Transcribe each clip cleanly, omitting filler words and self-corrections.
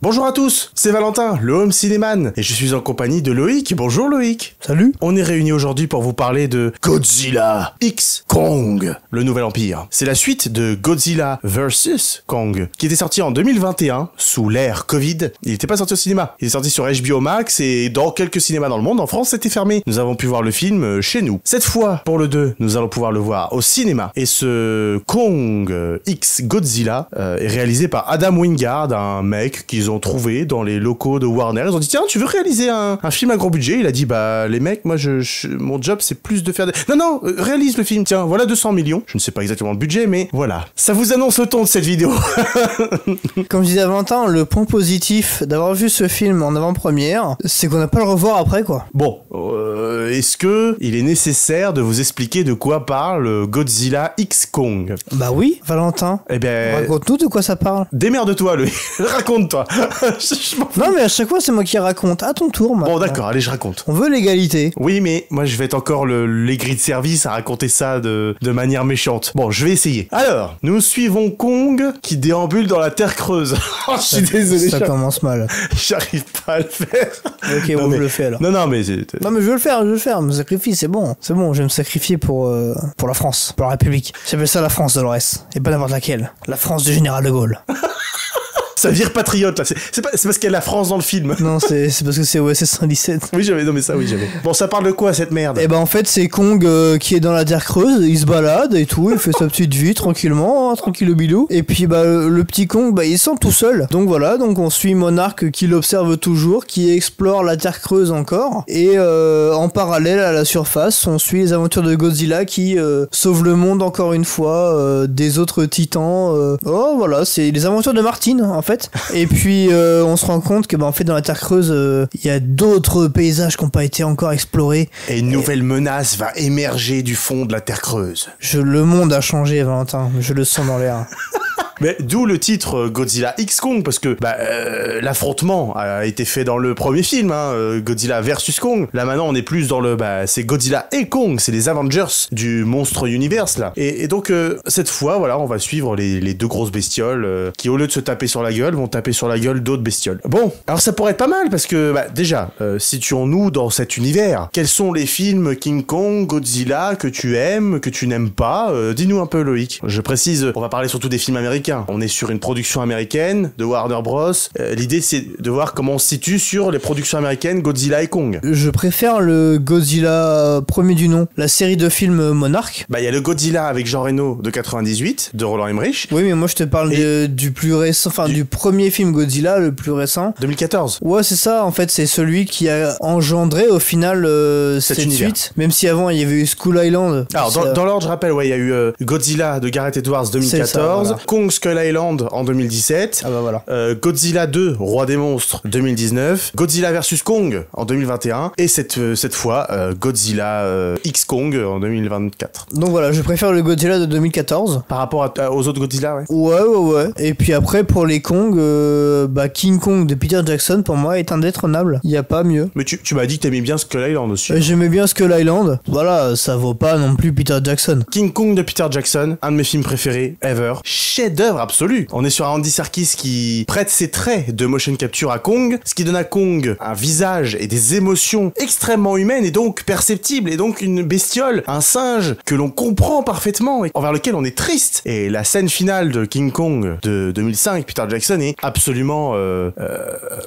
Bonjour à tous, c'est Valentin, le Home Cinéman, et je suis en compagnie de Loïc. Bonjour Loïc. Salut. On est réunis aujourd'hui pour vous parler de Godzilla X Kong, le nouvel empire. C'est la suite de Godzilla vs Kong, qui était sorti en 2021, sous l'ère Covid. Il n'était pas sorti au cinéma, il est sorti sur HBO Max et dans quelques cinémas dans le monde. En France, c'était fermé. Nous avons pu voir le film chez nous. Cette fois, pour le 2, nous allons pouvoir le voir au cinéma. Et ce Kong X Godzilla est réalisé par Adam Wingard, un mec qu'ils ont trouvé dans les locaux de Warner. Ils ont dit, tiens, tu veux réaliser un film à gros budget? Il a dit, bah les mecs, moi mon job c'est plus de faire des... Non, réalise le film, tiens, voilà 200 millions. Je ne sais pas exactement le budget, mais voilà. Ça vous annonce le ton de cette vidéo. Comme je disais à Valentin, le point positif d'avoir vu ce film en avant-première, c'est qu'on n'a pas à le revoir après, quoi. Bon, est-ce que il est nécessaire de vous expliquer de quoi parle Godzilla X Kong? Bah oui, Valentin. Eh ben... Raconte-nous de quoi ça parle. Démerde-toi, lui. Raconte-toi. Non, mais à chaque fois, c'est moi qui raconte. À ton tour, maintenant. Bon, d'accord, allez, je raconte. On veut l'égalité. Oui, mais moi, je vais être encore l'aigri de service à raconter ça de manière méchante. Bon, je vais essayer. Alors, nous suivons Kong qui déambule dans la terre creuse. Oh, je suis désolé. Ça commence mal. J'arrive pas à le faire. Ok, bon, je le fais alors. Non, mais... Non, mais je veux le faire, me sacrifie, c'est bon. C'est bon, je vais me sacrifier pour la France, pour la République. J'appelle ça la France, Dolores. Et pas n'importe laquelle. La France du général de Gaulle. Ça vire patriote, là. C'est parce qu'il y a la France dans le film. Non, c'est parce que c'est OSS 117. Oui, j'avais. Non, mais ça, oui, j'avais. Bon, ça parle de quoi, cette merde? Eh ben, en fait, c'est Kong qui est dans la terre creuse, il se balade et tout, il fait sa petite vie tranquillement, hein, tranquille bilou. Et puis, bah, le petit Kong, bah, il sent tout seul. Donc voilà, donc on suit Monarch qui l'observe toujours, qui explore la terre creuse encore. Et en parallèle à la surface, on suit les aventures de Godzilla qui sauve le monde encore une fois des autres titans. Oh, voilà, c'est les aventures de Martin, en fait. Et puis on se rend compte que bah, en fait dans la terre creuse il y a d'autres paysages qui n'ont pas été encore explorés. Et une nouvelle menace va émerger du fond de la terre creuse. Le monde a changé, Valentin, je le sens dans l'air. Mais d'où le titre Godzilla X Kong, parce que l'affrontement a été fait dans le premier film, hein, Godzilla versus Kong. Là maintenant on est plus dans le c'est Godzilla et Kong, c'est les Avengers du monstre universe là. Et donc cette fois voilà, on va suivre les deux grosses bestioles qui au lieu de se taper sur la gueule vont taper sur la gueule d'autres bestioles. Bon, alors ça pourrait être pas mal parce que déjà situons-nous dans cet univers. Quels sont les films King Kong, Godzilla que tu aimes, que tu n'aimes pas? Dis-nous un peu Loïc. Je précise, on va parler surtout des films américains. On est sur une production américaine de Warner Bros. L'idée c'est de voir comment on se situe sur les productions américaines Godzilla et Kong. Je préfère le Godzilla premier du nom, la série de films Monarch. Bah il y a le Godzilla avec Jean Reno de 98 de Roland Emmerich. Oui mais moi je te parle du plus récent, enfin du premier film Godzilla, le plus récent. 2014. Ouais c'est ça, en fait c'est celui qui a engendré au final cette suite. Même si avant il y avait eu Skull Island. Alors dans l'ordre je rappelle, ouais il y a eu Godzilla de Gareth Edwards 2014, ça, voilà. Kong Skull Island en 2017, ah bah voilà. Godzilla 2, Roi des monstres 2019, Godzilla vs Kong en 2021 et cette fois Godzilla X Kong en 2024. Donc voilà, je préfère le Godzilla de 2014 par rapport aux autres Godzilla, ouais. Ouais. Et puis après pour les Kong, King Kong de Peter Jackson pour moi est indétrônable. Il y a pas mieux. Mais tu m'as dit que t'aimais bien Skull Island aussi. J'aimais bien Skull Island. Voilà, ça vaut pas non plus Peter Jackson. King Kong de Peter Jackson, un de mes films préférés ever. Chef-d'œuvre absolu. On est sur un Andy Serkis qui prête ses traits de motion capture à Kong, ce qui donne à Kong un visage et des émotions extrêmement humaines et donc perceptibles, et donc une bestiole, un singe que l'on comprend parfaitement et envers lequel on est triste. Et la scène finale de King Kong de 2005, Peter Jackson, est absolument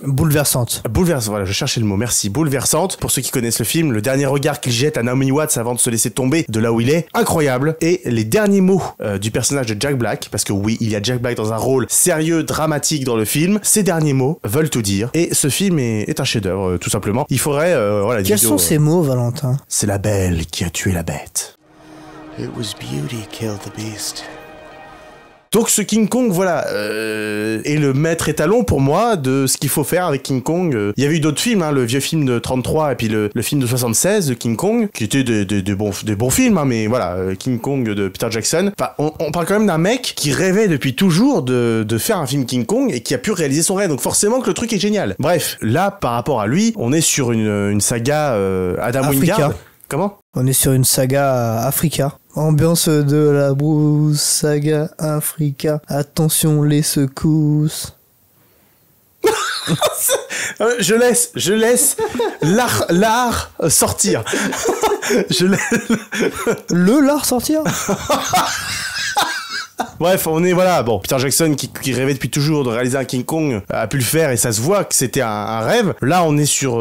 bouleversante. Bouleversante, voilà, je cherchais le mot, merci. Bouleversante. Pour ceux qui connaissent le film, le dernier regard qu'il jette à Naomi Watts avant de se laisser tomber de là où il est, incroyable. Et les derniers mots du personnage de Jack Black, parce que oui, il y a Jack Black dans un rôle sérieux, dramatique dans le film, ces derniers mots veulent tout dire. Et ce film est un chef-d'œuvre, tout simplement. Il faudrait, voilà. Quels sont ces mots, Valentin? C'est la belle qui a tué la bête. It was beauty killed the beast. Donc ce King Kong, voilà, est le maître étalon pour moi de ce qu'il faut faire avec King Kong. Il y avait eu d'autres films, hein, le vieux film de 33 et puis le film de 76 de King Kong, qui étaient des bons films, hein, mais voilà, King Kong de Peter Jackson. Enfin, on parle quand même d'un mec qui rêvait depuis toujours de faire un film King Kong et qui a pu réaliser son rêve. Donc forcément que le truc est génial. Bref, là, par rapport à lui, on est sur une saga Adam Wingard. Comment? On est sur une saga Africa. Ambiance de la brousse, saga Africa. Attention les secousses. Je laisse l'art sortir. Je laisse... Le lard sortir. Bref, on est voilà, bon, Peter Jackson qui rêvait depuis toujours de réaliser un King Kong a pu le faire et ça se voit que c'était un rêve. Là, on est sur,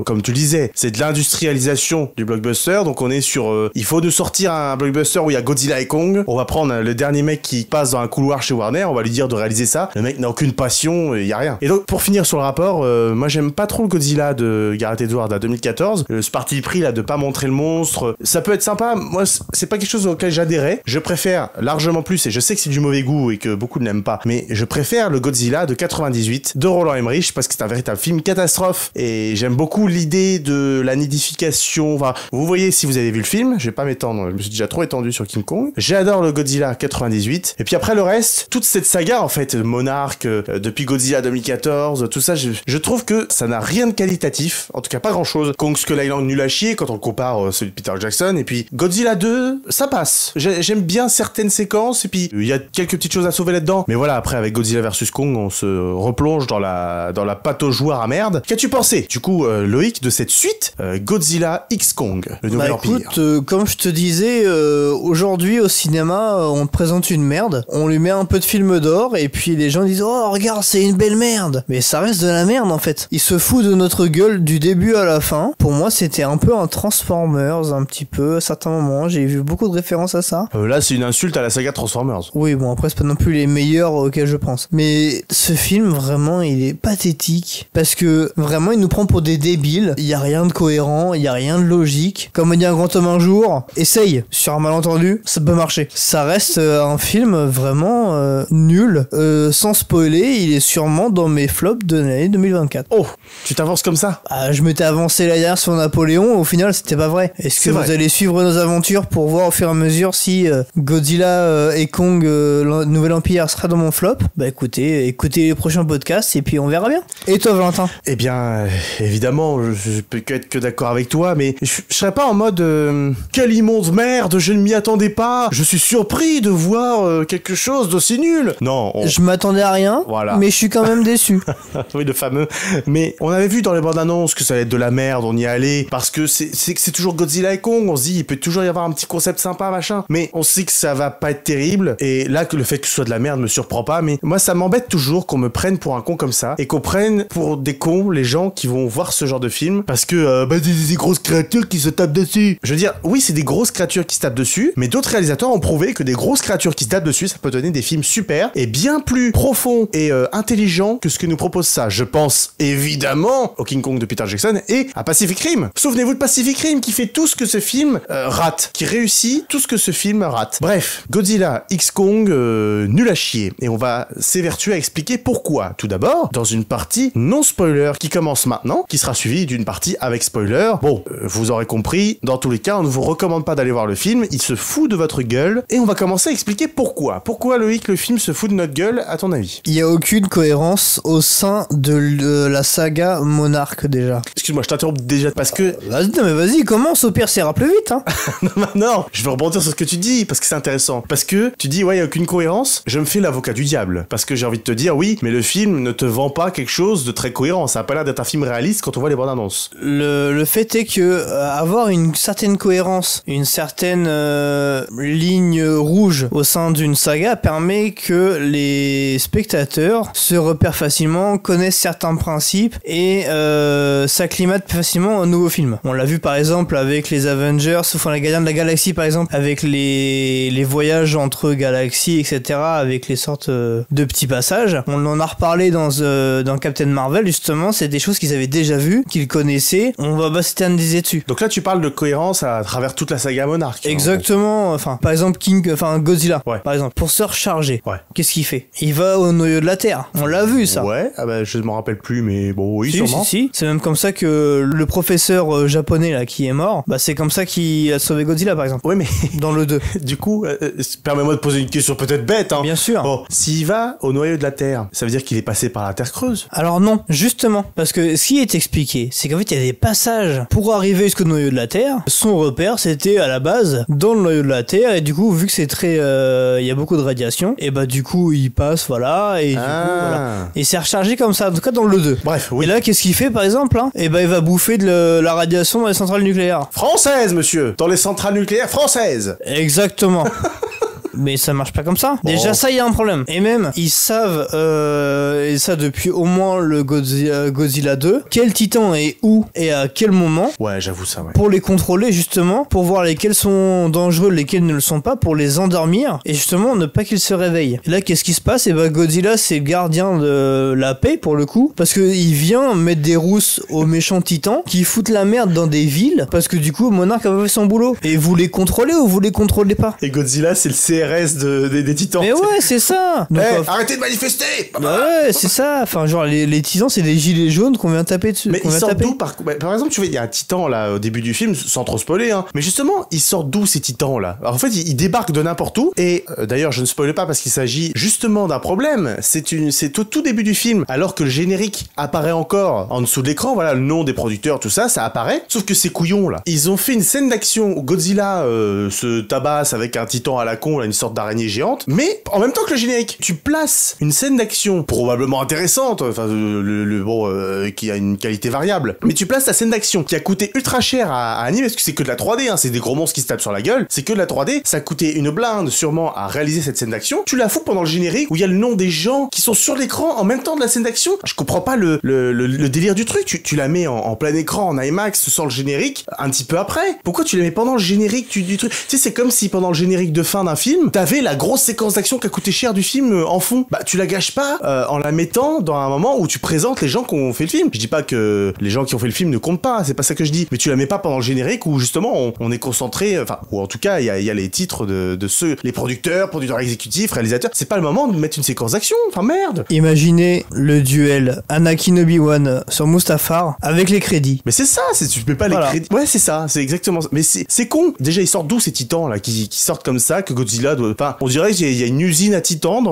comme tu le disais, c'est de l'industrialisation du blockbuster, donc on est sur, il faut nous sortir un blockbuster où il y a Godzilla et Kong. On va prendre le dernier mec qui passe dans un couloir chez Warner, on va lui dire de réaliser ça. Le mec n'a aucune passion, il y a rien. Et donc, pour finir sur le rapport, moi j'aime pas trop le Godzilla de Gareth Edwards à 2014. Ce parti pris là de pas montrer le monstre, ça peut être sympa. Moi, c'est pas quelque chose auquel j'adhérais. Je préfère largement plus, et je sais que c'est du mauvais goût et que beaucoup ne l'aiment pas, mais je préfère le Godzilla de 98 de Roland Emmerich parce que c'est un véritable film catastrophe et j'aime beaucoup l'idée de la nidification. Enfin, vous voyez si vous avez vu le film, je vais pas m'étendre, je me suis déjà trop étendu sur King Kong. J'adore le Godzilla 98 et puis après le reste, toute cette saga en fait, Monarch, depuis Godzilla 2014, tout ça, je trouve que ça n'a rien de qualitatif, en tout cas pas grand chose. Kong Skull Island nul à chier quand on compare celui de Peter Jackson et puis Godzilla 2, ça passe. J'aime bien certaines séquences et puis il y a quelques petites choses à sauver là-dedans. Mais voilà, après avec Godzilla vs Kong, on se replonge dans la pataugeoire à merde. Qu'as-tu pensé, du coup, Loïc, de cette suite Godzilla X Kong, le nouvel empire? Écoute, comme je te disais, aujourd'hui au cinéma, on te présente une merde, on lui met un peu de film d'or et puis les gens disent oh regarde c'est une belle merde. Mais ça reste de la merde en fait. Il se fout de notre gueule du début à la fin. Pour moi c'était un peu un Transformers, un petit peu à certains moments. J'ai vu beaucoup de références à ça. Là c'est une insulte à la saga Transformers. Oui bon après c'est pas non plus les meilleurs auxquels je pense. Mais ce film vraiment il est pathétique parce que vraiment il nous prend pour des débiles. Il y a rien de cohérent, il y a rien de logique. Comme on dit un grand homme un jour, essaye. Sur un malentendu, ça peut marcher. Ça reste un film vraiment nul. Sans spoiler, il est sûrement dans mes flops de l'année 2024. Oh, tu t'avances comme ça? Je m'étais avancé la dernière sur Napoléon, au final c'était pas vrai. Est-ce que vous allez suivre nos aventures pour voir au fur et à mesure si Godzilla et Kong, le Nouvel Empire sera dans mon flop? Bah écoutez les prochains podcasts et puis on verra bien. Et toi Valentin? Eh bien, évidemment, je peux être que d'accord avec toi, mais je serais pas en mode quelle immonde merde, je ne m'y attendais pas, je suis surpris de voir quelque chose d'aussi nul. Non, je m'attendais à rien, voilà. Mais je suis quand même déçu. Oui, le fameux. Mais on avait vu dans les bandes annonces que ça allait être de la merde, on y allait, parce que c'est toujours Godzilla et Kong, on se dit il peut toujours y avoir un petit concept sympa, machin, mais on sait que ça va pas être terrible, et là que le fait que ce soit de la merde me surprend pas, mais moi ça m'embête toujours qu'on me prenne pour un con comme ça, et qu'on prenne pour des cons les gens qui vont voir ce genre de film, parce que des grosses créatures qui se tapent dessus. Je veux dire, oui c'est des grosses créatures qui se tapent dessus, mais d'autres réalisateurs ont prouvé que des grosses créatures qui se tapent dessus, ça peut donner des films super, et bien plus profonds et intelligents que ce que nous propose ça. Je pense évidemment au King Kong de Peter Jackson et à Pacific Rim. Souvenez-vous de Pacific Rim qui fait tout ce que ce film rate, qui réussit tout ce que ce film rate. Bref, Godzilla X Kong, nul à chier. Et on va s'évertuer à expliquer pourquoi. Tout d'abord, dans une partie non spoiler qui commence maintenant, qui sera suivie d'une partie avec spoiler. Bon, vous aurez compris, dans tous les cas, on ne vous recommande pas d'aller voir le film, il se fout de votre gueule, et on va commencer à expliquer pourquoi. Pourquoi, Loïc, le film se fout de notre gueule, à ton avis? Il y a aucune cohérence au sein de la saga Monarch, déjà. Excuse-moi, je t'interromps déjà parce que... Vas-y, commence, au pire, c'est rappelé vite, hein. non, je veux rebondir sur ce que tu dis, parce que c'est intéressant. Parce que tu dis, ouais, il n'y a aucune cohérence, je me fais l'avocat du diable. Parce que j'ai envie de te dire, oui, mais le film ne te vend pas quelque chose de très cohérent. Ça a pas l'air d'être un film réaliste quand on voit les bandes annonces. Le fait est que avoir une certaine cohérence, une certaine ligne rouge au sein d'une saga permet que les spectateurs se repèrent facilement, connaissent certains principes et s'acclimatent facilement à un nouveau film. On l'a vu par exemple avec les Avengers, enfin les Gardiens de la Galaxie par exemple, avec les voyages entre galaxies, etc., avec les sortes de petits passages. On en a reparlé dans Captain Marvel, justement, c'est des choses qu'ils avaient déjà vues, qu'ils connaissaient, on va s'éterniser dessus. Donc là tu parles de cohérence à travers toute la saga Monarch. Exactement, enfin par exemple Godzilla, ouais. Par exemple, pour se recharger, ouais. Qu'est-ce qu'il fait? Il va au noyau de la Terre, on l'a vu ça. Ouais, je m'en rappelle plus, mais bon, oui, sûrement. Si. C'est même comme ça que le professeur japonais là qui est mort, c'est comme ça qu'il a sauvé Godzilla par exemple. Ouais, mais dans le 2. Du coup, permets-moi de poser une question peut-être bête, hein. Bien sûr. Bon, s'il va au noyau de la Terre, ça veut dire qu'il est passé par la Terre creuse. Alors non, justement, parce que ce qui est expliqué, c'est qu'en fait il y a des passages pour arriver jusqu'au noyau de la Terre. Son repère c'était à la base dans le noyau de la Terre et du coup vu que c'est très, il y a beaucoup de radiation, et bah du coup il passe voilà et du coup voilà. Et c'est rechargé comme ça, en tout cas dans le 2. Bref, oui. Et là qu'est-ce qu'il fait par exemple hein. Et bah il va bouffer de la radiation dans les centrales nucléaires. Française, monsieur. Dans les centrales nucléaires françaises. Exactement. Mais ça marche pas comme ça. Bon. Déjà ça, il y a un problème. Et même, ils savent, et ça depuis au moins le Godzilla 2, quel titan est où et à quel moment. Ouais, j'avoue ça, ouais. Pour les contrôler justement, pour voir lesquels sont dangereux, lesquels ne le sont pas, pour les endormir et justement ne pas qu'ils se réveillent. Et là, qu'est-ce qui se passe? Et bah Godzilla, c'est le gardien de la paix pour le coup, parce que il vient mettre des rousses aux méchants titans qui foutent la merde dans des villes, parce que du coup Monarch a pas fait son boulot. Et vous les contrôlez ou vous les contrôlez pas? Et Godzilla, c'est le CRS des titans. Mais ouais, c'est ça. Donc, arrêtez de manifester. Bah ouais, c'est ça. Enfin, genre, les titans, c'est des gilets jaunes qu'on vient taper dessus. Mais ils sortent d'où par exemple, tu vois, il y a un titan là au début du film, sans trop spoiler, hein. Mais justement, ils sortent d'où ces titans là? Alors, en fait, ils débarquent de n'importe où. Et d'ailleurs, je ne spoile pas parce qu'il s'agit justement d'un problème. C'est au tout début du film, alors que le générique apparaît encore en dessous de l'écran. Voilà, le nom des producteurs, tout ça, ça apparaît. Sauf que ces couillons là, ils ont fait une scène d'action où Godzilla se tabasse avec un titan à la con, là, une sorte d'araignée géante, mais en même temps que le générique, tu places une scène d'action probablement intéressante, enfin qui a une qualité variable, mais tu places ta scène d'action qui a coûté ultra cher à animer, parce que c'est que de la 3D, hein, c'est des gros monstres qui se tapent sur la gueule, c'est que de la 3D, ça a coûté une blinde sûrement à réaliser cette scène d'action, tu la fous pendant le générique où il y a le nom des gens qui sont sur l'écran en même temps de la scène d'action. Je comprends pas le délire du truc, tu la mets en plein écran en IMAX sans le générique un petit peu après. Pourquoi tu la mets pendant le générique du truc? Tu sais, c'est comme si pendant le générique de fin d'un film, t'avais la grosse séquence d'action qui a coûté cher du film en fond. Bah tu la gâches pas en la mettant dans un moment où tu présentes les gens qui ont fait le film. Je dis pas que les gens qui ont fait le film ne comptent pas, c'est pas ça que je dis, mais tu la mets pas pendant le générique où justement on est concentré, enfin, ou en tout cas il y a les titres de ceux, les producteurs exécutifs, réalisateurs, c'est pas le moment de mettre une séquence d'action, enfin merde. Imaginez le duel Anakin Obi-Wan sur Mustafar avec les crédits. Mais c'est ça, tu mets pas les crédits. Ouais, c'est ça, c'est exactement ça. Mais c'est con. Déjà ils sortent d'où ces titans là qui sortent comme ça, que Godzilla doit, enfin, on dirait qu'il y a une usine à titans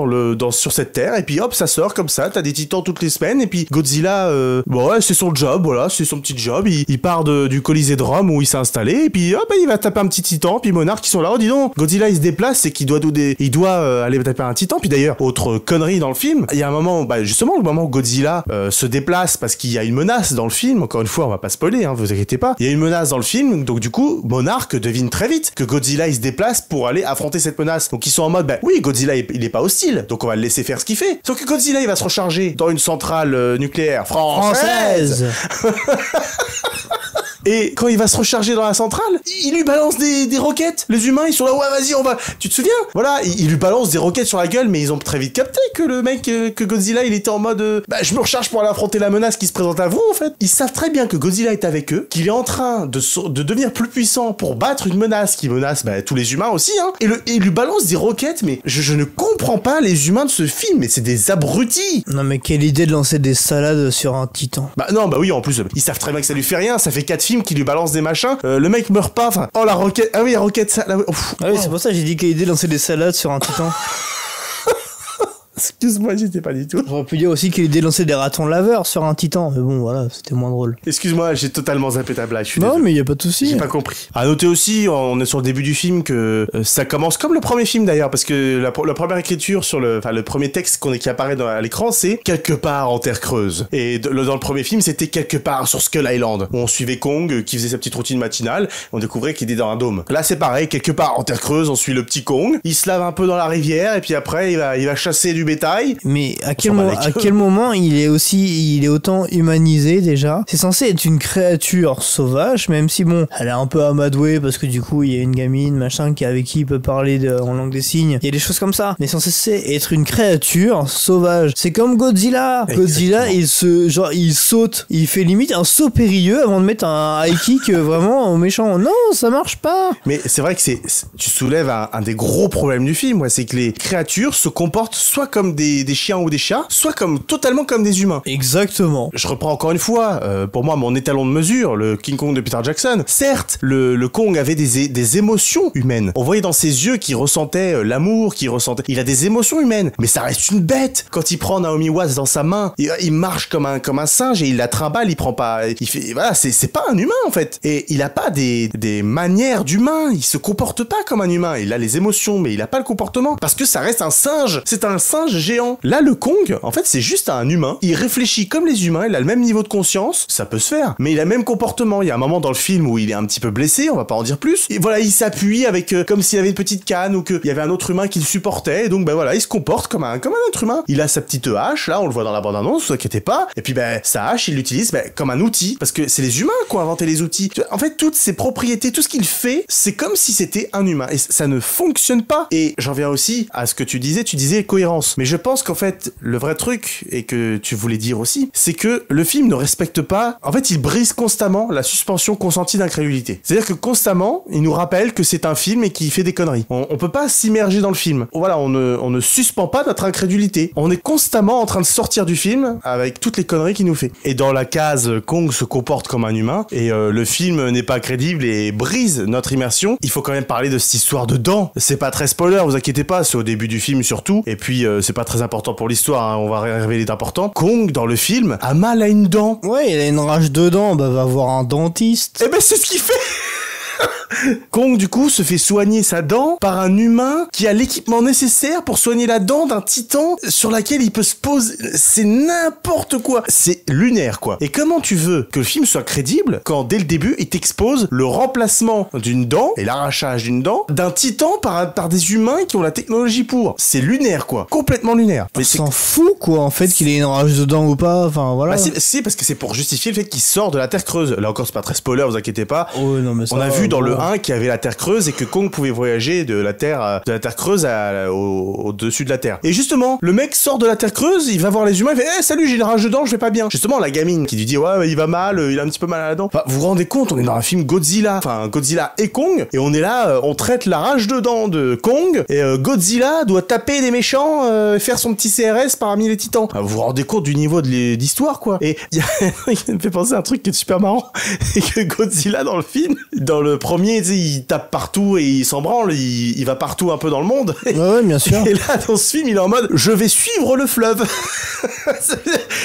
sur cette terre, et puis hop, ça sort comme ça, t'as des titans toutes les semaines, et puis Godzilla, bon ouais, c'est son job, voilà, c'est son petit job, il part du Colisée de Rome où il s'est installé, et puis hop, il va taper un petit titan, puis Monarch qui sont là, oh dis donc, Godzilla il se déplace, c'est qu'il doit aller taper un titan, puis d'ailleurs, autre connerie dans le film, il y a un moment, justement, le moment où Godzilla se déplace parce qu'il y a une menace dans le film, encore une fois, on va pas spoiler, hein, vous inquiétez pas, il y a une menace dans le film, donc du coup, Monarch devine très vite que Godzilla il se déplace pour aller affronter cette menace, donc ils sont en mode, oui, Godzilla il est pas hostile, donc on va le laisser faire ce qu'il fait. Sauf que Godzilla il va se recharger dans une centrale nucléaire française. Et quand il va se recharger dans la centrale, il lui balance des roquettes. Les humains, ils sont là, ouais, vas-y, on va... Tu te souviens? Voilà, il lui balance des roquettes sur la gueule, mais ils ont très vite capté que le mec, que Godzilla, il était en mode... je me recharge pour aller affronter la menace qui se présente à vous, en fait. Ils savent très bien que Godzilla est avec eux, qu'il est en train de devenir plus puissant pour battre une menace qui menace tous les humains aussi, hein. Et il lui balance des roquettes, mais je ne comprends pas les humains de ce film, mais c'est des abrutis. Non, mais quelle idée de lancer des salades sur un titan. Oui, en plus, ils savent très bien que ça lui fait rien, ça fait 4 films qui lui balance des machins, le mec meurt pas, enfin, oh la roquette, ah oui, la roquette, ça, oui, c'est pour ça que j'ai dit quelle idée de lancer des salades sur un titan. Excuse-moi, j'étais pas du tout. J'aurais pu dire aussi qu'il est lancé des ratons laveurs sur un titan, mais bon, voilà, c'était moins drôle. Excuse-moi, j'ai totalement zappé ta blague, je suis Non, désolé. mais y a pas de souci. J'ai pas compris. À noter aussi, on est sur le début du film, que ça commence comme le premier film d'ailleurs, parce que la première écriture sur le premier texte qui apparaît à l'écran, c'est quelque part en terre creuse. Et dans le premier film, c'était quelque part sur Skull Island, où on suivait Kong qui faisait sa petite routine matinale, on découvrait qu'il était dans un dôme. Là, c'est pareil, quelque part en terre creuse, on suit le petit Kong, il se lave un peu dans la rivière, et puis après, il va chasser du bétail. Mais à quel moment il est autant humanisé déjà? C'est censé être une créature sauvage, même si bon, elle est un peu amadouée parce que du coup il y a une gamine machin avec qui il peut parler en langue des signes. Il y a des choses comme ça. Mais c'est censé être une créature sauvage. C'est comme Godzilla. Exactement. Godzilla, il saute, il fait limite un saut périlleux avant de mettre un high kick vraiment au méchant. Non, ça marche pas. Mais c'est vrai que tu soulèves un des gros problèmes du film, c'est que les créatures se comportent soit comme comme des chiens ou des chats, soit totalement comme des humains. Exactement. Je reprends encore une fois, pour moi, mon étalon de mesure, le King Kong de Peter Jackson. Certes, le Kong avait des émotions humaines. On voyait dans ses yeux qu'il ressentait l'amour, il a des émotions humaines, mais ça reste une bête. Quand il prend Naomi Watts dans sa main, il marche comme un singe et il la trimballe, il prend pas, il fait, voilà, c'est pas un humain en fait. Et il a pas des manières d'humain, il se comporte pas comme un humain. Il a les émotions, mais il a pas le comportement parce que ça reste un singe. C'est un singe géant. Là, le Kong, en fait, c'est juste un humain. Il réfléchit comme les humains, il a le même niveau de conscience, ça peut se faire, mais il a le même comportement. Il y a un moment dans le film où il est un petit peu blessé, on va pas en dire plus. Et voilà, il s'appuie avec comme s'il avait une petite canne ou qu'il y avait un autre humain qui le supportait. Et donc, ben voilà, il se comporte comme un être humain. Il a sa petite hache, là, on le voit dans la bande-annonce, vous inquiétez pas. Et puis, ben, sa hache, il l'utilise comme un outil, parce que c'est les humains qui ont inventé les outils. En fait, toutes ses propriétés, tout ce qu'il fait, c'est comme si c'était un humain. Et ça ne fonctionne pas. Et j'en viens aussi à ce que tu disais cohérence. Mais je pense qu'en fait, le vrai truc, et que tu voulais dire aussi, c'est que le film ne respecte pas, en fait, il brise constamment la suspension consentie d'incrédulité. C'est-à-dire que constamment, il nous rappelle que c'est un film et qu'il fait des conneries. On peut pas s'immerger dans le film. Voilà, on ne suspend pas notre incrédulité. On est constamment en train de sortir du film avec toutes les conneries qu'il nous fait. Et dans la case Kong se comporte comme un humain et le film n'est pas crédible et brise notre immersion, il faut quand même parler de cette histoire de dents. C'est pas très spoiler, vous inquiétez pas, c'est au début du film surtout. Et puis c'est pas très important pour l'histoire, hein, on va révéler d'important. Kong dans le film a mal à une dent. Ouais, il a une rage de dents, bah va voir un dentiste. Eh ben c'est ce qu'il fait. Kong du coup se fait soigner sa dent par un humain qui a l'équipement nécessaire pour soigner la dent d'un titan sur laquelle il peut se poser. C'est n'importe quoi. C'est lunaire quoi. Et comment tu veux que le film soit crédible quand dès le début il t'expose le remplacement d'une dent et l'arrachage d'une dent d'un titan par des humains qui ont la technologie pour. C'est lunaire quoi. Complètement lunaire. Mais on s'en fout quoi en fait qu'il ait une rage de dents ou pas. Enfin voilà. Bah, c'est parce que c'est pour justifier le fait qu'il sort de la Terre creuse. Là encore c'est pas très spoiler, vous inquiétez pas. Oh, non, mais ça on a vu dans le 1 qu'il y avait la Terre creuse et que Kong pouvait voyager de la Terre creuse au-dessus de la Terre. Et justement, le mec sort de la Terre creuse, il va voir les humains, il fait hey, salut, j'ai une rage de dents, je vais pas bien. Justement, la gamine qui lui dit ouais, il va mal, il a un petit peu mal à la dent. Enfin, vous vous rendez compte, on est dans un film Godzilla, Godzilla et Kong, et on est là, on traite la rage de dents de Kong, et Godzilla doit taper des méchants, faire son petit CRS parmi les titans. Enfin, vous vous rendez compte du niveau d'histoire, quoi. Et il me fait penser à un truc qui est super marrant, et que Godzilla dans le film, dans le premier, il tape partout et il s'en branle, il va partout un peu dans le monde. Ouais, bien sûr. Et là, dans ce film, il est en mode je vais suivre le fleuve.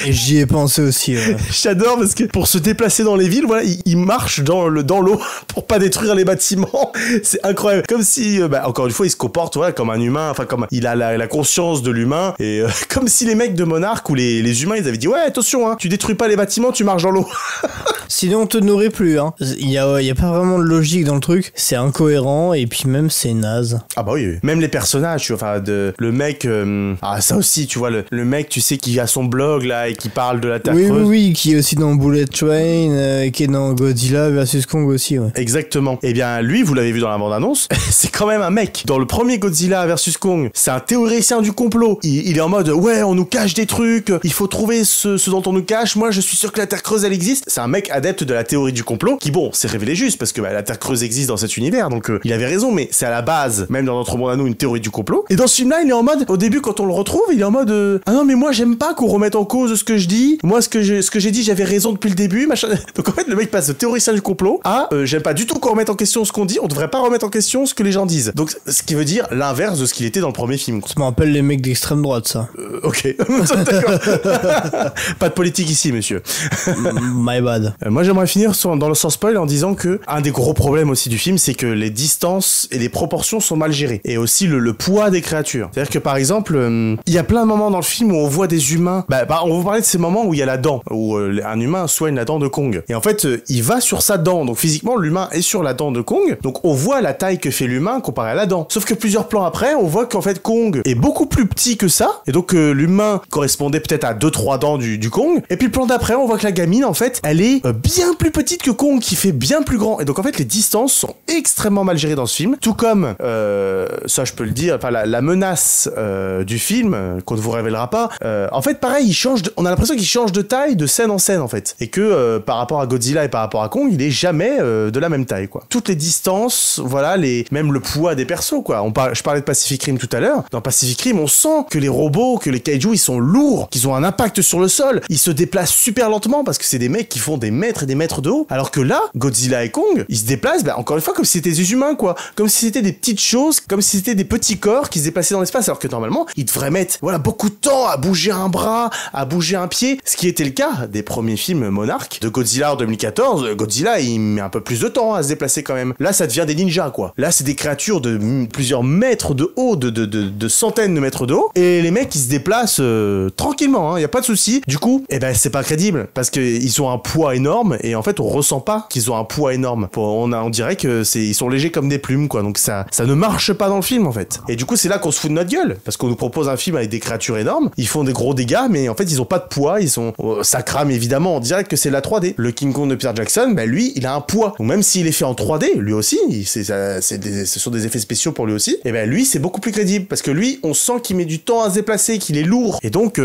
Et j'y ai pensé aussi. Ouais. J'adore parce que pour se déplacer dans les villes, voilà, il marche dans l'eau pour pas détruire les bâtiments. C'est incroyable. Comme si, encore une fois, il se comporte voilà, comme un humain, enfin, comme il a la conscience de l'humain. Et comme si les mecs de Monarch ou les humains, ils avaient dit ouais, attention, hein, tu détruis pas les bâtiments, tu marches dans l'eau. Sinon, on te nourrit plus. Hein. Il y a pas vraiment de logique dans le truc. C'est incohérent et puis même c'est naze. Ah bah oui. Même les personnages, tu vois, le mec, ça aussi, tu vois, le mec, tu sais, qui a son blog là et qui parle de la Terre creuse. Oui, qui est aussi dans Bullet Train, qui est dans Godzilla vs Kong aussi, ouais. Exactement. Et bien lui, vous l'avez vu dans la bande-annonce, c'est quand même un mec. Dans le premier Godzilla vs Kong, c'est un théoricien du complot. Il est en mode, ouais, on nous cache des trucs, il faut trouver ce dont on nous cache, moi je suis sûr que la Terre creuse elle existe. C'est un mec adepte de la théorie du complot, qui bon, s'est révélé juste, parce que la Terre creuse existe dans cet univers, donc il avait raison, mais c'est à la base, même dans notre monde à nous, une théorie du complot. Et dans ce film-là, il est en mode, au début, quand on le retrouve, il est en mode, ah non, mais moi j'aime pas qu'on remette en cause ce que je dis, moi ce que j'ai dit, j'avais raison depuis le début, machin. Donc en fait, le mec passe de théoricien du complot à, j'aime pas du tout qu'on remette en question ce qu'on dit, on devrait pas remettre en question ce que les gens disent. Donc ce qui veut dire l'inverse de ce qu'il était dans le premier film. Ça me rappelle les mecs d'extrême droite, ça. Ok. D'accord. Pas de politique ici, monsieur. My bad. Moi j'aimerais finir dans le sans spoil en disant que un des gros problèmes aussi du film, c'est que les distances et les proportions sont mal gérées. Et aussi le poids des créatures. C'est-à-dire que par exemple, il y a plein de moments dans le film où on voit des humains. On va vous parler de ces moments où il y a la dent, où un humain soigne la dent de Kong. Et en fait, il va sur sa dent. Donc physiquement, l'humain est sur la dent de Kong. Donc on voit la taille que fait l'humain comparé à la dent. Sauf que plusieurs plans après, on voit qu'en fait Kong est beaucoup plus petit que ça. Et donc l'humain correspondait peut-être à 2-3 dents du Kong. Et puis le plan d'après, on voit que la gamine, en fait, elle est bien plus petite que Kong, qui fait bien plus grand. Et donc en fait les distances sont extrêmement mal gérées dans ce film, tout comme ça je peux le dire, enfin la menace du film qu'on ne vous révélera pas. En fait pareil, on a l'impression qu'il change de taille de scène en scène en fait, et que par rapport à Godzilla et par rapport à Kong, il est jamais de la même taille quoi. Toutes les distances, voilà, même le poids des persos quoi. Je parlais de Pacific Rim tout à l'heure. Dans Pacific Rim, on sent que les robots, que les kaiju, ils sont lourds, qu'ils ont un impact sur le sol, ils se déplacent super lentement parce que c'est des mecs qui font des mètres et des mètres de haut. Alors que là, Godzilla et Kong, ils se déplacent, encore une fois, comme si c'était des humains, quoi. Comme si c'était des petites choses, comme si c'était des petits corps qui se déplaçaient dans l'espace, alors que normalement, ils devraient mettre, voilà, beaucoup de temps à bouger un bras, à bouger un pied, ce qui était le cas des premiers films Monarch, de Godzilla en 2014. Godzilla, il met un peu plus de temps à se déplacer quand même. Là, ça devient des ninjas, quoi. Là, c'est des créatures de plusieurs mètres de haut, de centaines de mètres de haut, et les mecs, ils se déplacent tranquillement, hein, y a pas de souci. Du coup, c'est pas crédible, parce qu'ils ont un poids énorme, et en fait, on ressent pas qu'ils ont un poids énorme. On dirait que ils sont légers comme des plumes, quoi. Donc ça ne marche pas dans le film, en fait. Et du coup, c'est là qu'on se fout de notre gueule, parce qu'on nous propose un film avec des créatures énormes, ils font des gros dégâts, mais en fait, ils ont pas de poids, ça crame évidemment, on dirait que c'est de la 3D. Le King Kong de Peter Jackson, lui, il a un poids. Donc même s'il est fait en 3D, lui aussi, ce sont des effets spéciaux pour lui aussi, et lui, c'est beaucoup plus crédible, parce que lui, on sent qu'il met du temps à se déplacer, qu'il est lourd, et donc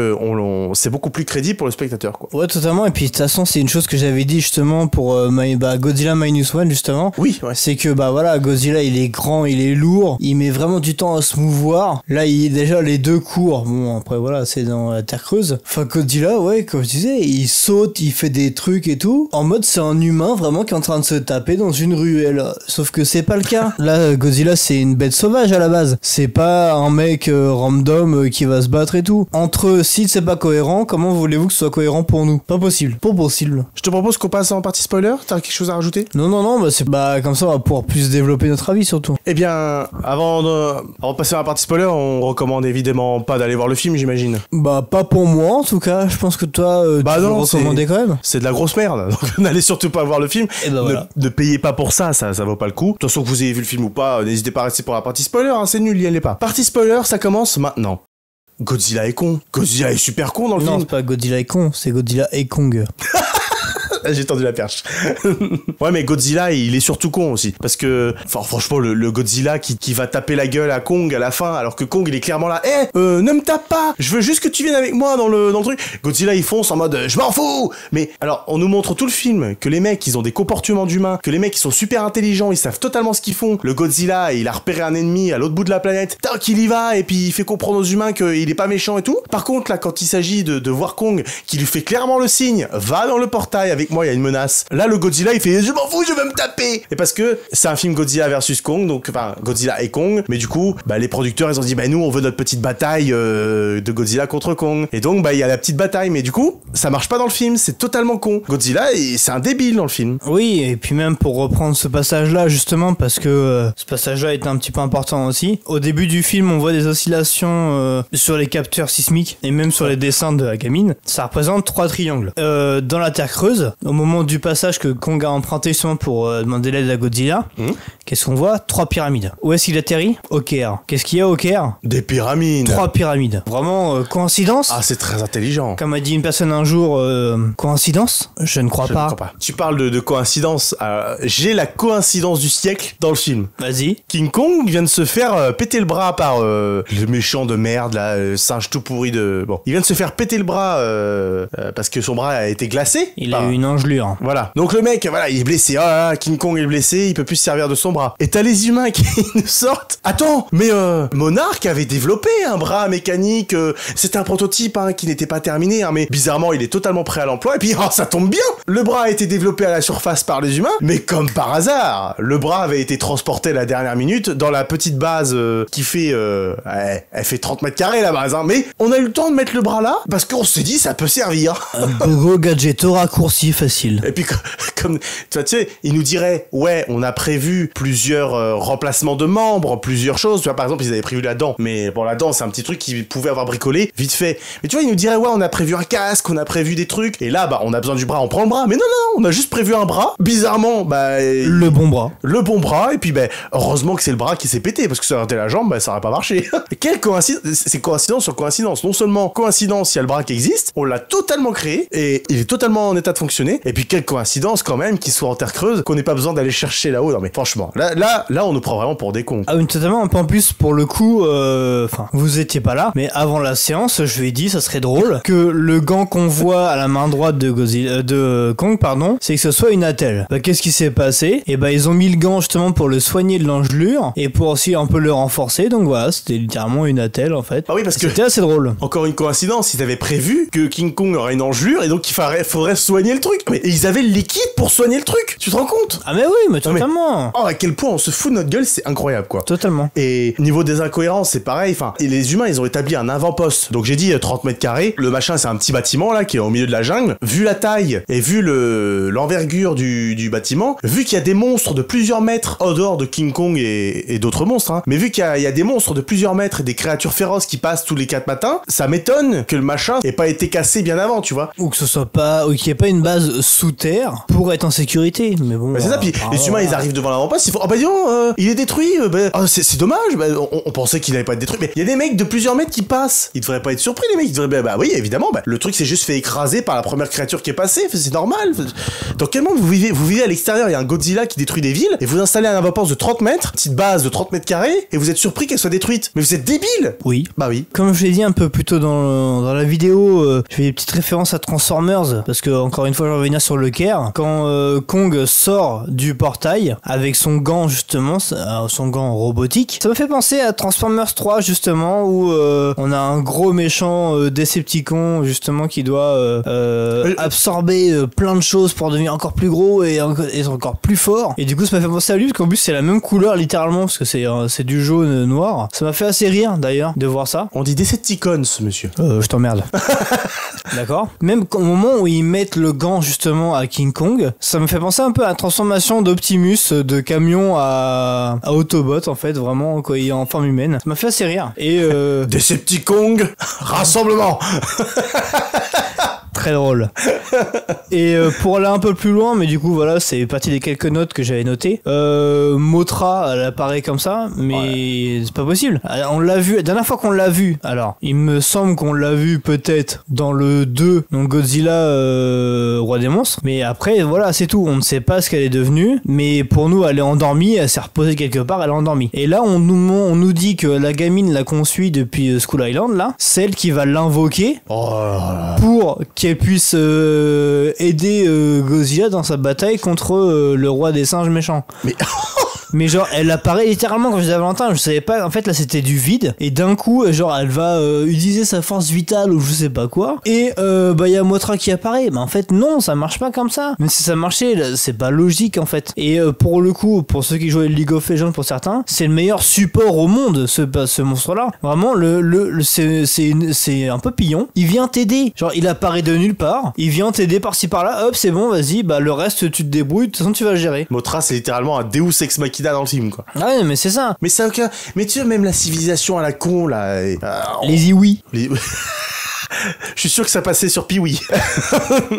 c'est beaucoup plus crédible pour le spectateur, quoi. Ouais, totalement. Et puis de toute façon, c'est une chose que j'avais dit justement pour Godzilla Minus One, justement. Oui, ouais. C'est que voilà, Godzilla, il est grand, il est lourd, il met vraiment du temps à se mouvoir. Là, déjà les deux courent. Bon, après voilà, c'est dans la terre creuse. Enfin, Godzilla, ouais, comme je disais, il saute, il fait des trucs et tout. En mode, c'est un humain vraiment qui est en train de se taper dans une ruelle. Sauf que c'est pas le cas. Là, Godzilla, c'est une bête sauvage à la base. C'est pas un mec random qui va se battre et tout. Entre eux, si c'est pas cohérent, comment voulez-vous que ce soit cohérent pour nous? Pas possible. Pas possible. Je te propose qu'on passe en partie spoiler. T'as quelque chose à rajouter? Non, comme ça on va pouvoir plus développer notre avis surtout. Eh bien, avant de passer à la partie spoiler, on recommande évidemment pas d'aller voir le film, j'imagine. Pas pour moi en tout cas. Je pense que toi, tu le recommandais quand même. C'est de la grosse merde. Donc n'allez surtout pas voir le film. Et voilà. Ne payez pas pour ça vaut pas le coup. De toute façon, que vous ayez vu le film ou pas, n'hésitez pas à rester pour la partie spoiler, hein, c'est nul, y allez pas. Partie spoiler, ça commence maintenant. Godzilla est con. Godzilla est super con dans le film. Non, c'est pas Godzilla est con, c'est Godzilla et Kong. J'ai tendu la perche. Ouais, mais Godzilla, il est surtout con aussi. Parce que, franchement, le Godzilla qui va taper la gueule à Kong à la fin, alors que Kong, il est clairement là. Ne me tape pas! Je veux juste que tu viennes avec moi dans le truc. Godzilla, il fonce en mode, je m'en fous! Mais, alors, on nous montre tout le film que les mecs, ils ont des comportements d'humains, que les mecs, ils sont super intelligents, ils savent totalement ce qu'ils font. Le Godzilla, il a repéré un ennemi à l'autre bout de la planète. Tac, il y va, et puis il fait comprendre aux humains qu'il est pas méchant et tout. Par contre, là, quand il s'agit de voir Kong, qui lui fait clairement le signe, va dans le portail avec moi, il y a une menace. Là, le Godzilla, il fait, je m'en fous, je vais me taper. Et parce que c'est un film Godzilla versus Kong, donc, enfin, Godzilla et Kong, mais du coup, les producteurs, ils ont dit, nous, on veut notre petite bataille de Godzilla contre Kong. Et donc, il y a la petite bataille, mais du coup, ça marche pas dans le film, c'est totalement con. Godzilla, c'est un débile dans le film. Oui, et puis même pour reprendre ce passage-là, justement, parce que ce passage-là est un petit peu important aussi. Au début du film, on voit des oscillations sur les capteurs sismiques, et même sur les dessins de la gamine. Ça représente 3 triangles. Dans la Terre creuse, au moment du passage que Kong a emprunté justement pour demander l'aide à Godzilla, qu'est-ce qu'on voit? 3 pyramides. Où est-ce qu'il atterrit? Au Caire. Qu'est-ce qu'il y a au Caire? Des pyramides. 3 pyramides. Vraiment, coïncidence? Ah, c'est très intelligent. Comme a dit une personne un jour, coïncidence? Je ne crois pas. Tu parles de coïncidence. J'ai la coïncidence du siècle dans le film. Vas-y. King Kong vient de se faire péter le bras par le méchant de merde, là, le singe tout pourri de... Bon, il vient de se faire péter le bras parce que son bras a été glacé. Il a eu une engelure. Voilà. Donc le mec, voilà, il est blessé. King Kong est blessé, il peut plus se servir de son bras. Et t'as les humains qui nous sortent. Attends, mais Monarch avait développé un bras mécanique. C'était un prototype qui n'était pas terminé, mais bizarrement, il est totalement prêt à l'emploi. Et puis, ça tombe bien. Le bras a été développé à la surface par les humains, mais comme par hasard, le bras avait été transporté à la dernière minute dans la petite base qui fait... elle fait 30 mètres carrés, la base. Mais on a eu le temps de mettre le bras là, parce qu'on s'est dit, ça peut servir. Un beau gadget raccourci facile. Et puis, comme tu sais, il nous dirait, ouais, on a prévu plusieurs remplacements de membres, plusieurs choses. Tu vois, par exemple, ils avaient prévu la dent. Mais bon, la dent, c'est un petit truc qu'ils pouvaient avoir bricolé vite fait. Mais tu vois, il nous dirait, ouais, on a prévu un casque, on a prévu des trucs. Et là, on a besoin du bras, on prend le bras. Mais non, on a juste prévu un bras. Bizarrement, le bon bras. Le bon bras. Et puis, heureusement que c'est le bras qui s'est pété. Parce que ça aurait été la jambe, ça aurait pas marché. Quelle coïncidence. C'est coïncidence sur coïncidence. Non seulement coïncidence, il y a le bras qui existe, on l'a totalement créé. Et il est totalement en état de fonctionner. donné. Et puis quelle coïncidence quand même qu'il soit en terre creuse, qu'on n'ait pas besoin d'aller chercher là-haut. Non mais franchement, là on nous prend vraiment pour des cons. Ah oui, totalement. En plus, pour le coup, enfin, vous étiez pas là, mais avant la séance, je lui ai dit, ça serait drôle que le gant qu'on voit à la main droite de Kong, pardon, c'est que ce soit une attelle. Bah, qu'est-ce qui s'est passé? Et bah, ils ont mis le gant justement pour le soigner de l'engelure et pour aussi un peu le renforcer. Donc voilà, c'était littéralement une attelle en fait. Ah oui, parce que c'était assez drôle. Encore une coïncidence, ils avaient prévu que King Kong aurait une engelure et donc il faudrait soigner le truc. Mais ils avaient le liquide pour soigner le truc. Tu te rends compte? Ah mais oui, mais totalement. Oh, à quel point on se fout de notre gueule, c'est incroyable quoi. Totalement. Et niveau des incohérences, c'est pareil. Enfin, les humains, ils ont établi un avant-poste. Donc j'ai dit 30 mètres carrés. Le machin, c'est un petit bâtiment là qui est au milieu de la jungle. Vu la taille et vu l'envergure du bâtiment, vu qu'il y a des monstres de plusieurs mètres en dehors de King Kong et d'autres monstres, hein, mais vu qu'il y a des monstres de plusieurs mètres et des créatures féroces qui passent tous les 4 matins, ça m'étonne que le machin ait pas été cassé bien avant, tu vois. Ou que ce soit pas, ou qu'il n'y ait pas une base sous terre pour être en sécurité. Mais bon. Bah c'est ça. Puis les humains, ils arrivent devant l'avant-poste, ils font, oh bah dis donc, il est détruit. C'est dommage. Bah, on pensait qu'il allait pas être détruit. Mais il y a des mecs de plusieurs mètres qui passent. Ils devraient pas être surpris, les mecs. Ils devraient, bah oui, évidemment. Bah, le truc s'est juste fait écraser par la première créature qui est passée. C'est normal. Dans quel monde vous vivez à l'extérieur, il y a un Godzilla qui détruit des villes et vous installez un avant-poste de 30 mètres, petite base de 30 mètres carrés, et vous êtes surpris qu'elle soit détruite. Mais vous êtes débile. Oui. Bah oui. Comme je l'ai dit un peu plus tôt dans la vidéo, je fais des petites références à Transformers parce que encore une fois je vais revenir sur le Caire. Quand Kong sort du portail avec son gant justement, son gant robotique, ça me fait penser à Transformers 3 justement où on a un gros méchant Decepticon justement qui doit absorber plein de choses pour devenir encore plus gros et être encore plus fort. Et du coup ça m'a fait penser à lui parce qu'en plus c'est la même couleur littéralement parce que c'est du jaune noir. Ça m'a fait assez rire d'ailleurs de voir ça. On dit Decepticons, monsieur. Je t'emmerde. D'accord. Même au moment où ils mettent le gant justement à King Kong, ça me fait penser un peu à la transformation d'Optimus de camion à Autobot en fait, vraiment quand il est en forme humaine. Ça m'a fait assez rire. Et Decepticons, rassemblement. très drôle. Et pour aller un peu plus loin, mais du coup voilà, c'est partie des quelques notes que j'avais notées. Mothra, elle apparaît comme ça, mais c'est pas possible. On l'a vu, la dernière fois qu'on l'a vu, alors il me semble qu'on l'a vu peut-être dans le 2, donc Godzilla Roi des monstres, mais après voilà, c'est tout. On ne sait pas ce qu'elle est devenue, mais pour nous elle est endormie, elle s'est reposée quelque part, elle est endormie. Et là on nous dit que la gamine là qu'on suit depuis Skull Island là, celle qui va l'invoquer pour qu'elle puisse aider Godzilla dans sa bataille contre le roi des singes méchants. Mais genre elle apparaît littéralement quand je disais à Valentin, je savais pas, en fait là c'était du vide et d'un coup genre elle va utiliser sa force vitale ou je sais pas quoi et bah y a Mothra qui apparaît, mais en fait non, ça marche pas comme ça. Même si ça marchait, c'est pas logique en fait. Et pour le coup, pour ceux qui jouaient League of Legends, pour certains c'est le meilleur support au monde ce monstre là. Vraiment c'est un peu pillon. Il vient t'aider, genre il apparaît de nulle part, il vient t'aider par-ci par-là, hop c'est bon, vas-y, bah le reste tu te débrouilles, de toute façon tu vas le gérer. Mothra c'est littéralement un Deus Ex Machina dans le film quoi. Ah ouais mais c'est ça. Mais c'est aucun. Mais tu vois même la civilisation à la con là. Les Iwi. Je suis sûr que ça passait sur Pee-wee.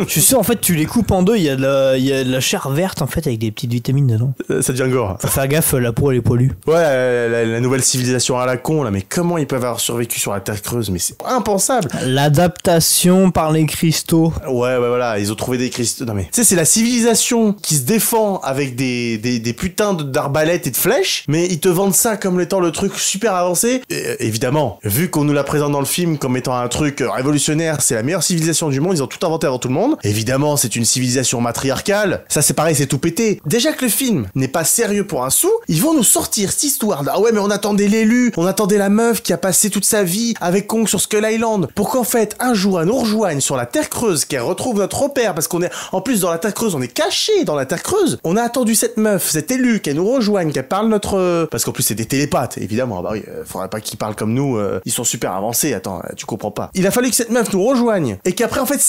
Je suis sûr en fait tu les coupes en deux, il y a de la chair verte en fait avec des petites vitamines dedans. Ça devient gore. Faut faire gaffe, la peau elle est poilue. Ouais, la nouvelle civilisation à la con là, mais comment ils peuvent avoir survécu sur la Terre creuse? Mais c'est impensable. L'adaptation par les cristaux. Ouais voilà, ils ont trouvé des cristaux. Non mais, tu sais, c'est la civilisation qui se défend avec des putains d'arbalètes et de flèches, mais ils te vendent ça comme étant le truc super avancé. Et, évidemment, vu qu'on nous la présente dans le film comme étant un truc révolutionnaire, c'est la meilleure civilisation du monde, ils ont tout inventé avant tout le monde. Évidemment, c'est une civilisation matriarcale. Ça, c'est pareil, c'est tout pété. Déjà que le film n'est pas sérieux pour un sou, ils vont nous sortir cette histoire. Ah ouais, mais on attendait l'élu, on attendait la meuf qui a passé toute sa vie avec Kong sur Skull Island, pour qu'en fait, un jour, elle nous rejoigne sur la Terre creuse, qu'elle retrouve notre repère, parce qu'on est, en plus, dans la Terre creuse, on est caché dans la Terre creuse. On a attendu cette meuf, cet élu, qu'elle nous rejoigne, qu'elle parle notre... Parce qu'en plus, c'est des télépathes, évidemment. Bah oui, faudrait pas qu'ils parlent comme nous, ils sont super avancés, attends, tu comprends pas. Il a fallu que cette meuf nous rejoigne, et qu'après, en fait,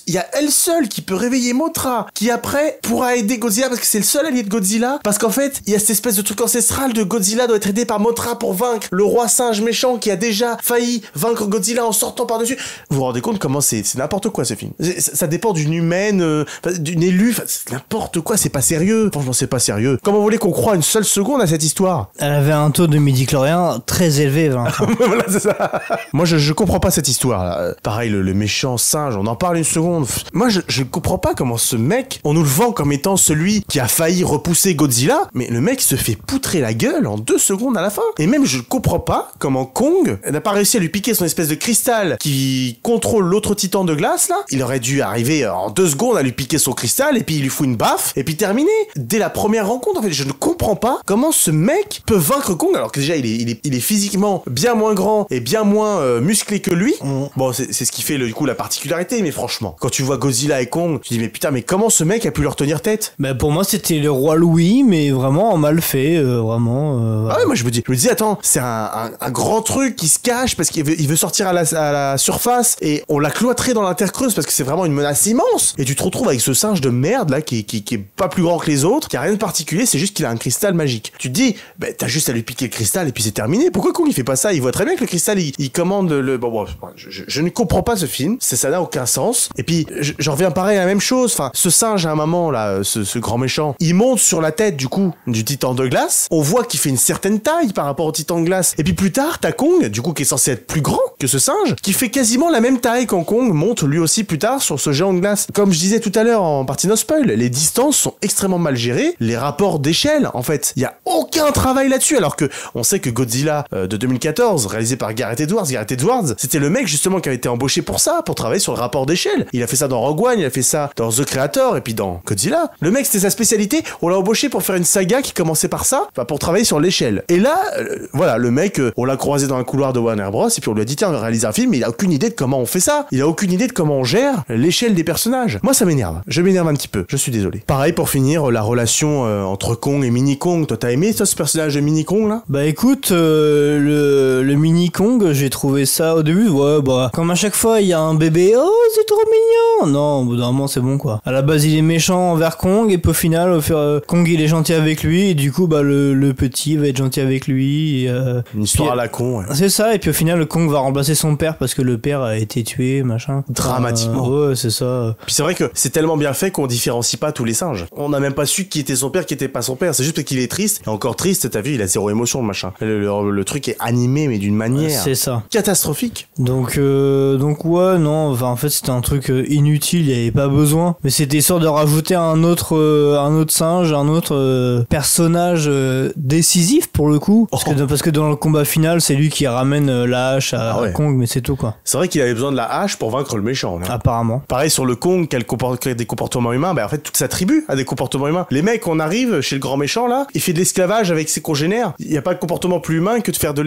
il y a elle seule qui peut réveiller Mothra, qui après pourra aider Godzilla, parce que c'est le seul allié de Godzilla, parce qu'en fait, il y a cette espèce de truc ancestral de Godzilla doit être aidé par Mothra pour vaincre le roi singe méchant qui a déjà failli vaincre Godzilla en sortant par-dessus. Vous vous rendez compte comment c'est n'importe quoi ce film. Ça dépend d'une humaine, d'une élue, c'est n'importe quoi, c'est pas sérieux. Franchement, c'est pas sérieux. Comment vous voulez qu'on croie une seule seconde à cette histoire? Elle avait un taux de midi-chlorien très élevé, Valentin. Voilà, c'est ça. Moi, je comprends pas cette histoire là. Pareil, le méchant singe, on en parle une seconde. Moi, je comprends pas comment ce mec, on nous le vend comme étant celui qui a failli repousser Godzilla, mais le mec se fait poutrer la gueule en 2 secondes à la fin. Et même, je comprends pas comment Kong n'a pas réussi à lui piquer son espèce de cristal qui contrôle l'autre titan de glace, là. Il aurait dû arriver en 2 secondes à lui piquer son cristal, et puis il lui fout une baffe, et puis terminé. Dès la première rencontre, en fait, je ne comprends pas comment ce mec peut vaincre Kong, alors que déjà, il est physiquement bien moins grand et bien moins musclé que lui. Bon, c'est ce qui fait, du coup, la particularité, mais franchement, quand tu vois Godzilla et Kong, tu dis, mais putain, mais comment ce mec a pu leur tenir tête? Bah, pour moi, c'était le roi Louis, mais vraiment mal fait, vraiment. Ah ouais, moi je me dis, attends, c'est un grand truc qui se cache parce qu'il veut sortir à la surface, et on l'a cloîtré dans l'intercreuse parce que c'est vraiment une menace immense. Et tu te retrouves avec ce singe de merde là qui est pas plus grand que les autres, qui a rien de particulier, c'est juste qu'il a un cristal magique. Tu te dis, bah t'as juste à lui piquer le cristal et puis c'est terminé. Pourquoi Kong il fait pas ça? Il voit très bien que le cristal il commande bon, je ne comprends pas ce film, ça n'a aucun sens. Et puis j'en reviens pareil à la même chose. Enfin, ce singe à un moment là, ce grand méchant, il monte sur la tête du coup du titan de glace. On voit qu'il fait une certaine taille par rapport au titan de glace. Et puis plus tard, t'as Kong, du coup qui est censé être plus grand que ce singe, qui fait quasiment la même taille quand Kong monte lui aussi plus tard sur ce géant de glace. Comme je disais tout à l'heure en partie no spoil, les distances sont extrêmement mal gérées, les rapports d'échelle, en fait, il y a aucun travail là-dessus, alors que on sait que Godzilla de 2014, réalisé par Gareth Edwards, c'était le mec justement qui avait été embauché pour ça, pour travailler sur le rapport d'échelle. Il a fait ça dans Rogue One, il a fait ça dans The Creator, et puis dans Godzilla. Le mec, c'était sa spécialité, on l'a embauché pour faire une saga qui commençait par ça, pour travailler sur l'échelle. Et là, voilà, le mec, on l'a croisé dans un couloir de Warner Bros, et puis on lui a dit, tiens, on va réaliser un film, mais il a aucune idée de comment on fait ça. Il a aucune idée de comment on gère l'échelle des personnages. Moi, ça m'énerve. Je m'énerve un petit peu. Je suis désolé. Pareil, pour finir, la relation entre Kong et Mini Kong. Toi, t'as aimé, toi, ce personnage de Mini Kong, là? Bah écoute, le Mini Kong, j'ai trouvé ça au début, ouais, bah, comme à chaque fois, il y a un bébé, oh, c'est trop mignon. Non, au bout d'un moment, c'est bon, quoi. À la base, il est méchant envers Kong, et puis au final, Kong, il est gentil avec lui, et du coup, bah, le petit va être gentil avec lui. Et, une histoire puis, à la con, ouais. C'est ça, et puis au final, le Kong va remplacer son père parce que le père a été tué, machin. Dramatiquement. Ouais, c'est ça. Puis c'est vrai que c'est tellement bien fait qu'on différencie pas tous les singes. On n'a même pas su qui était son père, qui était pas son père. C'est juste parce qu'il est triste. Et encore triste, t'as vu, il a zéro émotion, le machin. Le truc est animé, mais d'une manière c'est ça. catastrophique. Donc ouais, non, enfin, en fait, c'était un truc inutile, il y avait pas besoin. Mais c'était histoire de rajouter un autre singe, un autre personnage décisif pour le coup. Parce que dans le combat final, c'est lui qui ramène la hache à Kong, mais c'est tout, quoi. C'est vrai qu'il avait besoin de la hache pour vaincre le méchant. Hein. Apparemment. Pareil sur le Kong, qui a des comportements humains, bah en fait toute sa tribu a des comportements humains. Les mecs, on arrive chez le grand méchant là, il fait de l'esclavage avec ses congénères. Il y a pas de comportement plus humain que de faire de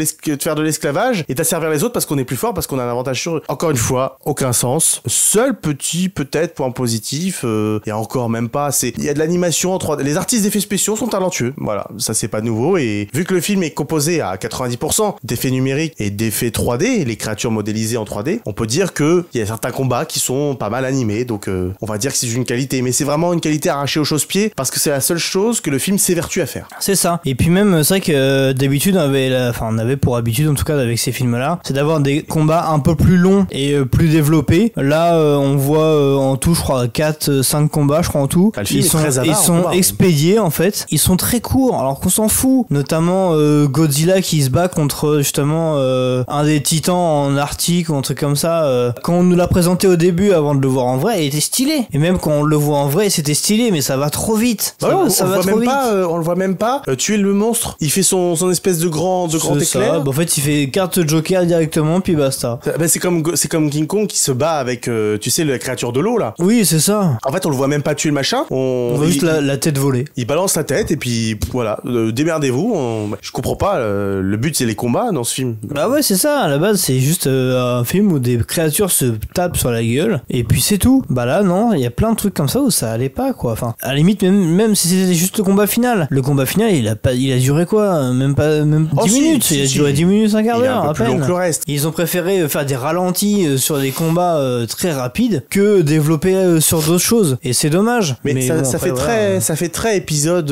l'esclavage et d'asservir les autres parce qu'on est plus fort, parce qu'on a un avantage sur eux. Encore une fois, aucun sens. Seul petit peut-être point positif, et encore même pas. Il y a de l'animation en 3D. Les artistes d'effets spéciaux sont talentueux. Voilà, ça c'est pas nouveau, et vu que le film est composé à 90% d'effets numériques et d'effets 3D, les créatures modélisées en 3D, on peut dire que il y a certains combats qui sont pas mal animés, donc on va dire que c'est une qualité, mais c'est vraiment une qualité arrachée aux chausse-pieds parce que c'est la seule chose que le film s'évertue à faire. C'est ça. Et puis même, c'est vrai que d'habitude, on avait pour habitude, en tout cas avec ces films-là, c'est d'avoir des combats un peu plus longs et plus développés. Là, on voit en tout, je crois, 4-5 combats, je crois en tout. Ils sont expédiés, en fait. Ils sont très courts, alors qu'on s'en fout. Notamment Godzilla qui se bat contre justement un des titans en Arctique ou un truc comme ça. Quand on nous l'a présenté au début, avant de le voir en vrai, il était stylé. Et même quand on le voit en vrai, c'était stylé, mais ça va trop vite. Ça va trop vite. On le voit même pas tuer le monstre. Il fait son espèce de grand éclair. Bah, en fait, il fait carte Joker directement, puis basta. Bah, c'est comme King Kong qui se bat avec, tu sais, la créature de l'eau là. Oui, c'est ça. En fait, on le voit même pas tuer le machin. On voit juste la tête voler. Il balance la tête et puis voilà, démerdez-vous. Je comprends pas. Le but c'est les combats dans ce film. Bah ouais, c'est ça. À la base, c'est juste un film où des créatures se tapent sur la gueule et puis c'est tout. Bah là, non, il y a plein de trucs comme ça où ça allait pas, quoi. Enfin, à la limite, même si c'était juste le combat final. Le combat final, il a duré quoi? Même 10 minutes. Il a duré 10 minutes, un quart d'heure à peine. Plus long que le reste. Ils ont préféré faire des ralentis sur des combats très rapides que développer sur d'autres choses. Et c'est dommage. Mais ça, bon, ça fait très épisode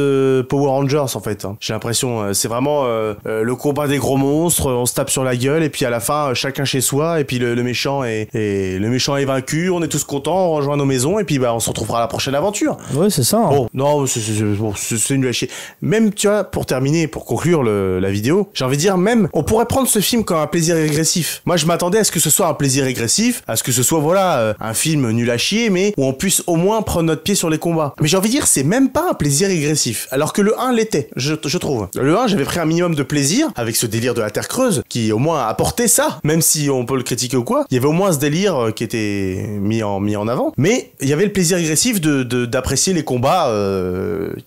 Power Rangers en fait. Hein. J'ai l'impression, c'est vraiment le combat des gros monstres. On se tape sur la gueule et puis à la fin, fin, chacun chez soi, et puis le méchant est vaincu, on est tous contents, on rejoint nos maisons, et puis bah on se retrouvera à la prochaine aventure. Ouais, c'est ça. Hein. Bon, non, c'est nul à chier. Même, tu vois, pour terminer, pour conclure la vidéo, j'ai envie de dire, même, on pourrait prendre ce film comme un plaisir régressif. Moi, je m'attendais à ce que ce soit un plaisir régressif, à ce que ce soit, voilà, un film nul à chier, mais où on puisse au moins prendre notre pied sur les combats. Mais j'ai envie de dire, c'est même pas un plaisir régressif, alors que le 1 l'était, je trouve. Le 1, j'avais pris un minimum de plaisir, avec ce délire de la Terre creuse, qui au moins apportait ça, même si on peut le critiquer ou quoi, il y avait au moins ce délire qui était mis en avant, mais il y avait le plaisir régressif d'apprécier les combats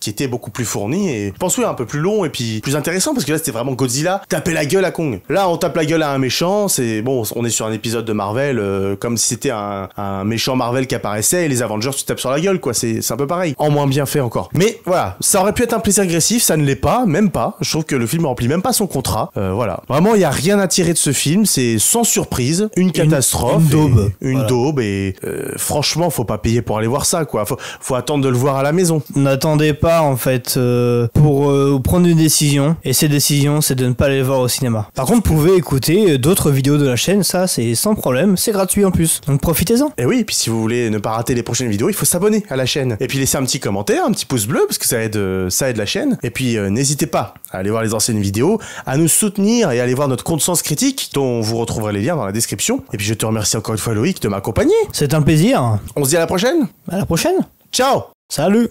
qui étaient beaucoup plus fournis, et je pense oui, un peu plus long, et puis plus intéressant, parce que là, c'était vraiment Godzilla taper la gueule à Kong. Là, on tape la gueule à un méchant, c'est bon, on est sur un épisode de Marvel, comme si c'était un méchant Marvel qui apparaissait, et les Avengers, tu tapes sur la gueule, quoi, c'est un peu pareil. En moins bien fait encore. Mais voilà, ça aurait pu être un plaisir agressif, ça ne l'est pas, même pas. Je trouve que le film remplit même pas son contrat. Voilà. Vraiment, il y a rien à tirer de ce film, c'est sans surprise, une catastrophe. Une daube, et franchement, faut pas payer pour aller voir ça, quoi. Faut attendre de le voir à la maison. N'attendez pas, en fait, pour prendre une décision, et cette décision, c'est de ne pas aller le voir au cinéma. Par contre, vous pouvez écouter d'autres vidéos de la chaîne, ça, c'est sans problème, c'est gratuit en plus. Donc profitez-en. Et oui, et puis si vous voulez ne pas rater les prochaines vidéos, il faut s'abonner à la chaîne. Et puis laisser un petit commentaire, un petit pouce bleu, parce que ça aide la chaîne. Et puis n'hésitez pas à aller voir les anciennes vidéos, à nous soutenir et à aller voir notre compte Sens Critique, dont vous retrouverez les liens dans la description. Et puis je te remercie encore une fois, Loïc, de m'accompagner. C'est un plaisir. On se dit à la prochaine. À la prochaine. Ciao. Salut.